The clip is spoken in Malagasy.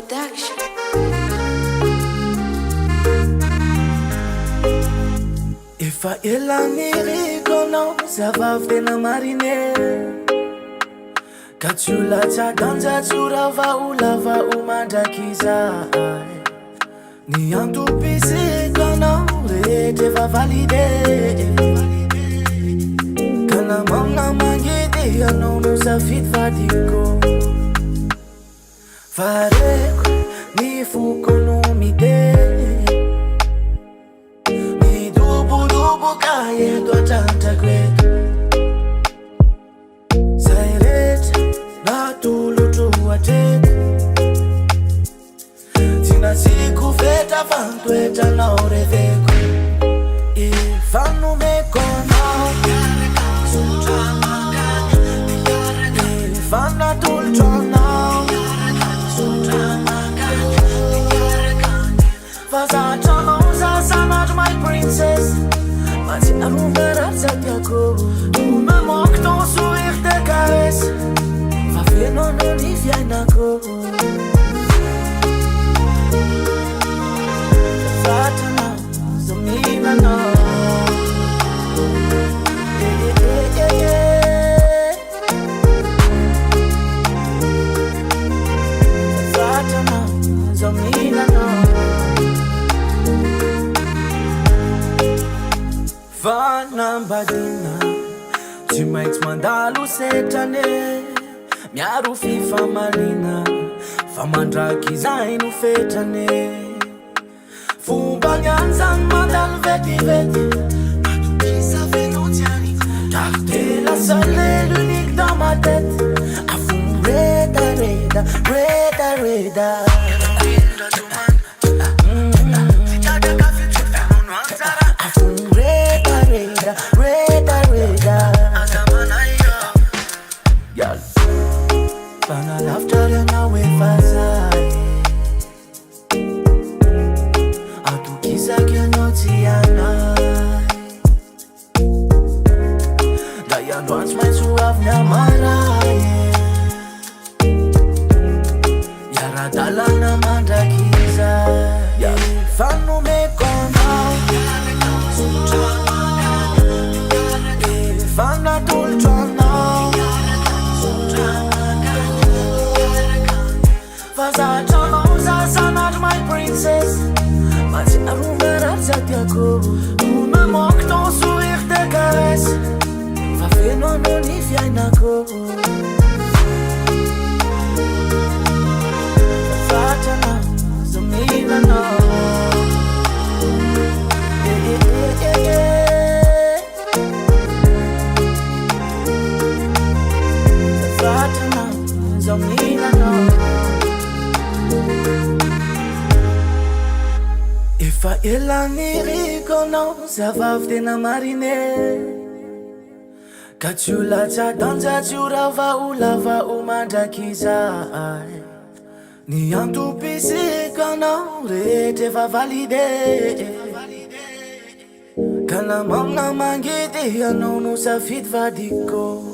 production. Efa elanirikono zavavena marine Kachula chaganja chura vaulava umandakiza Ni antupisikono rete vavalide Kana mamna mangidi anono safit vadiko Fareko ni fukono mide Kaye do tanta great Sairet na tulu tuwate Tina siku feta fantueta na ureveko EFA NOMEKO EFA na tultrona Vasata usa sanat my princess Mas arrumar satiako Tu me manques ton sourire de caresse Va faire non ni vianako Fatana Zamina no Fatana Zamina no Vanambadina Tsy maintsy mandalo setrane Miaro fifamalina Fa mandraky izay no fetrane Fomba nyanzany mandalo vetivety Matokisa venontiany Car t'es la seule et l'unique dans ma tête À fond reda reda reda reda Girl, pana laughter na we fazai Atukisa kenotiana Dayan wants my suave na maraye Yara dala na mandakiza EFA NOMEKO EFA na tultrona Vasata usa sanat my princess Mas arrumar satiako Tu me manques ton sourire de caresse Va faire non ni vianako Fatana Zamina no Fatana Zamina no Efa elanirikono zavavena marine Kachula chadanja chura vaulava umandakiza Ni antupisikono rete vavalide Kana mamna mangidi anono safit vadiko